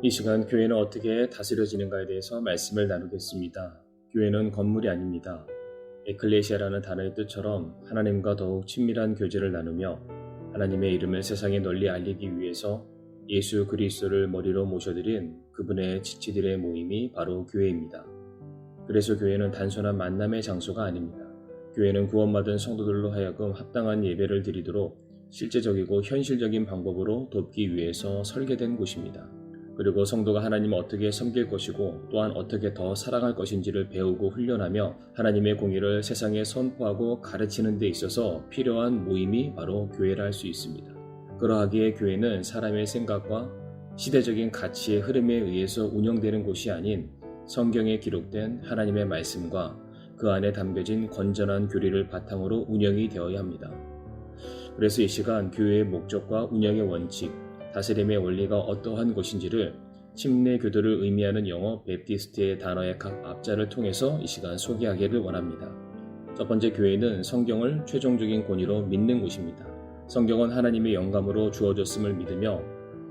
이 시간 교회는 어떻게 다스려지는가에 대해서 말씀을 나누겠습니다. 교회는 건물이 아닙니다. 에클레시아라는 단어의 뜻처럼 하나님과 더욱 친밀한 교제를 나누며 하나님의 이름을 세상에 널리 알리기 위해서 예수 그리스도를 머리로 모셔드린 그분의 지치들의 모임이 바로 교회입니다. 그래서 교회는 단순한 만남의 장소가 아닙니다. 교회는 구원받은 성도들로 하여금 합당한 예배를 드리도록 실제적이고 현실적인 방법으로 돕기 위해서 설계된 곳입니다. 그리고 성도가 하나님을 어떻게 섬길 것이고 또한 어떻게 더 사랑할 것인지를 배우고 훈련하며 하나님의 공의를 세상에 선포하고 가르치는 데 있어서 필요한 모임이 바로 교회라 할 수 있습니다. 그러하기에 교회는 사람의 생각과 시대적인 가치의 흐름에 의해서 운영되는 곳이 아닌 성경에 기록된 하나님의 말씀과 그 안에 담겨진 건전한 교리를 바탕으로 운영이 되어야 합니다. 그래서 이 시간 교회의 목적과 운영의 원칙, 다스림의 원리가 어떠한 것인지를 침례 교도를 의미하는 영어 베프티스트의 단어의 각 앞자를 통해서 이 시간 소개하기를 원합니다. 첫 번째, 교회는 성경을 최종적인 권위로 믿는 곳입니다. 성경은 하나님의 영감으로 주어졌음을 믿으며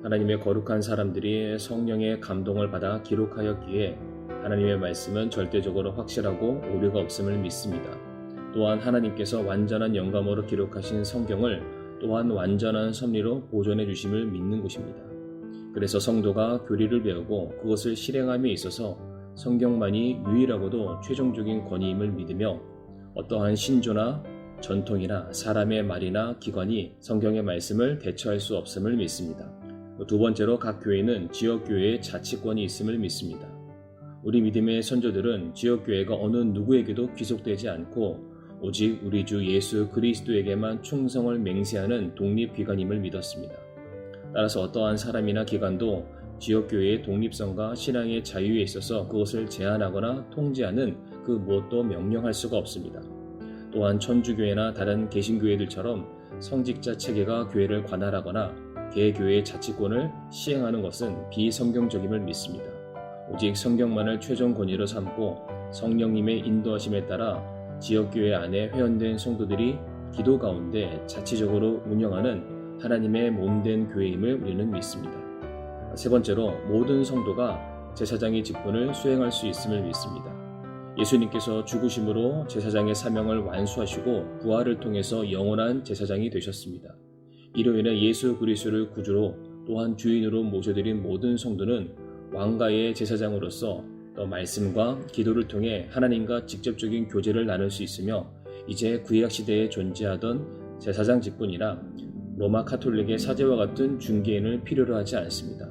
하나님의 거룩한 사람들이 성령의 감동을 받아 기록하였기에 하나님의 말씀은 절대적으로 확실하고 오류가 없음을 믿습니다. 또한 하나님께서 완전한 영감으로 기록하신 성경을 또한 완전한 섭리로 보존해 주심을 믿는 곳입니다. 그래서 성도가 교리를 배우고 그것을 실행함에 있어서 성경만이 유일하고도 최종적인 권위임을 믿으며 어떠한 신조나 전통이나 사람의 말이나 기관이 성경의 말씀을 대처할 수 없음을 믿습니다. 두 번째로 각 교회는 지역교회의 자치권이 있음을 믿습니다. 우리 믿음의 선조들은 지역교회가 어느 누구에게도 귀속되지 않고 오직 우리 주 예수 그리스도에게만 충성을 맹세하는 독립기관임을 믿었습니다. 따라서 어떠한 사람이나 기관도 지역교회의 독립성과 신앙의 자유에 있어서 그것을 제한하거나 통제하는 그 무엇도 명령할 수가 없습니다. 또한 천주교회나 다른 개신교회들처럼 성직자 체계가 교회를 관할하거나 개교회의 자치권을 시행하는 것은 비성경적임을 믿습니다. 오직 성경만을 최종 권위로 삼고 성령님의 인도하심에 따라 지역교회 안에 회원된 성도들이 기도 가운데 자치적으로 운영하는 하나님의 몸된 교회임을 우리는 믿습니다. 세 번째로, 모든 성도가 제사장의 직분을 수행할 수 있음을 믿습니다. 예수님께서 죽으심으로 제사장의 사명을 완수하시고 부활을 통해서 영원한 제사장이 되셨습니다. 이로 인해 예수 그리스도를 구주로 또한 주인으로 모셔드린 모든 성도는 왕가의 제사장으로서 또 말씀과 기도를 통해 하나님과 직접적인 교제를 나눌 수 있으며 이제 구약시대에 존재하던 제사장 직분이나 로마 카톨릭의 사제와 같은 중개인을 필요로 하지 않습니다.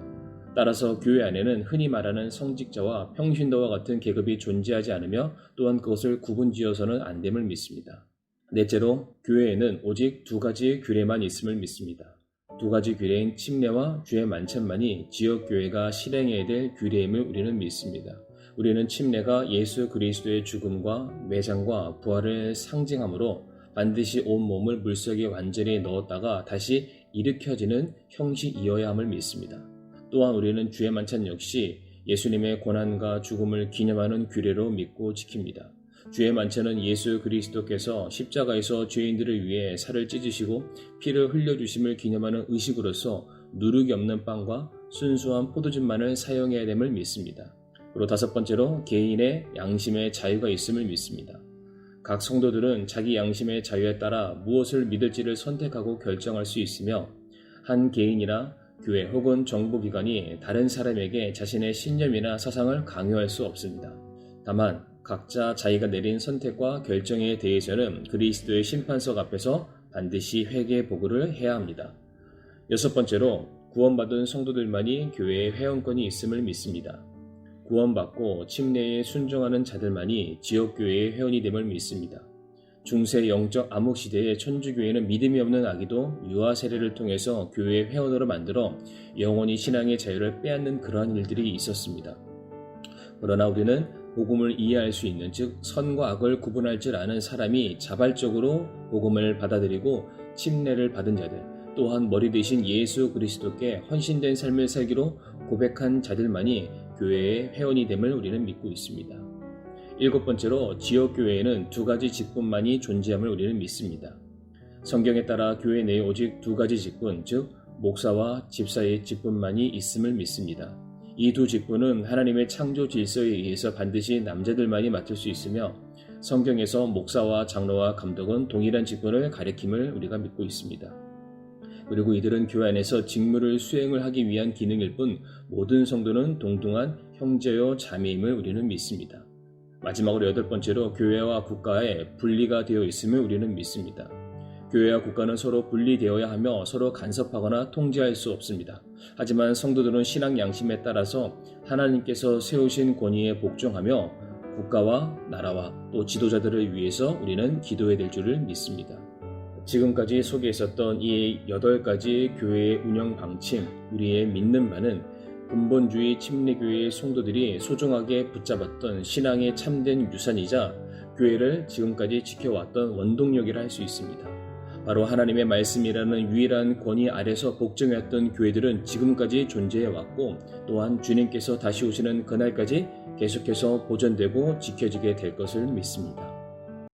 따라서 교회 안에는 흔히 말하는 성직자와 평신도와 같은 계급이 존재하지 않으며 또한 그것을 구분지어서는 안 됨을 믿습니다. 넷째로, 교회에는 오직 두 가지 규례만 있음을 믿습니다. 두 가지 규례인 침례와 주의 만찬만이 지역교회가 실행해야 될 규례임을 우리는 믿습니다. 우리는 침례가 예수 그리스도의 죽음과 매장과 부활을 상징하므로 반드시 온 몸을 물속에 완전히 넣었다가 다시 일으켜지는 형식이어야 함을 믿습니다. 또한 우리는 주의 만찬 역시 예수님의 고난과 죽음을 기념하는 규례로 믿고 지킵니다. 주의 만찬은 예수 그리스도께서 십자가에서 죄인들을 위해 살을 찢으시고 피를 흘려주심을 기념하는 의식으로서 누룩이 없는 빵과 순수한 포도즙만을 사용해야 됨을 믿습니다. 그리고 다섯 번째로, 개인의 양심의 자유가 있음을 믿습니다. 각 성도들은 자기 양심의 자유에 따라 무엇을 믿을지를 선택하고 결정할 수 있으며 한 개인이나 교회 혹은 정부기관이 다른 사람에게 자신의 신념이나 사상을 강요할 수 없습니다. 다만 각자 자기가 내린 선택과 결정에 대해서는 그리스도의 심판석 앞에서 반드시 회개 보고를 해야 합니다. 여섯 번째로, 구원받은 성도들만이 교회에 회원권이 있음을 믿습니다. 구원받고 침례에 순종하는 자들만이 지역교회의 회원이 됨을 믿습니다. 중세 영적 암흑 시대에 천주교회는 믿음이 없는 아기도 유아 세례를 통해서 교회의 회원으로 만들어 영원히 신앙의 자유를 빼앗는 그러한 일들이 있었습니다. 그러나 우리는 복음을 이해할 수 있는, 즉 선과 악을 구분할 줄 아는 사람이 자발적으로 복음을 받아들이고 침례를 받은 자들, 또한 머리 대신 예수 그리스도께 헌신된 삶을 살기로 고백한 자들만이 교회의 회원이 됨을 우리는 믿고 있습니다. 일곱 번째로, 지역교회에는 두 가지 직분만이 존재함을 우리는 믿습니다. 성경에 따라 교회 내에 오직 두 가지 직분, 즉 목사와 집사의 직분만이 있음을 믿습니다. 이 두 직분은 하나님의 창조 질서에 의해서 반드시 남자들만이 맡을 수 있으며 성경에서 목사와 장로와 감독은 동일한 직분을 가리킴을 우리가 믿고 있습니다. 그리고 이들은 교회 안에서 직무를 수행을 하기 위한 기능일 뿐 모든 성도는 동등한 형제요 자매임을 우리는 믿습니다. 마지막으로 8번째로 교회와 국가에 분리가 되어 있음을 우리는 믿습니다. 교회와 국가는 서로 분리되어야 하며 서로 간섭하거나 통제할 수 없습니다. 하지만 성도들은 신앙 양심에 따라서 하나님께서 세우신 권위에 복종하며 국가와 나라와 또 지도자들을 위해서 우리는 기도해야 될 줄을 믿습니다. 지금까지 소개했었던 이 8가지 교회의 운영 방침, 우리의 믿는 바는 근본주의 침례교회의 성도들이 소중하게 붙잡았던 신앙의 참된 유산이자 교회를 지금까지 지켜왔던 원동력이라 할 수 있습니다. 바로 하나님의 말씀이라는 유일한 권위 아래서 복종해왔던 교회들은 지금까지 존재해왔고 또한 주님께서 다시 오시는 그날까지 계속해서 보존되고 지켜지게 될 것을 믿습니다.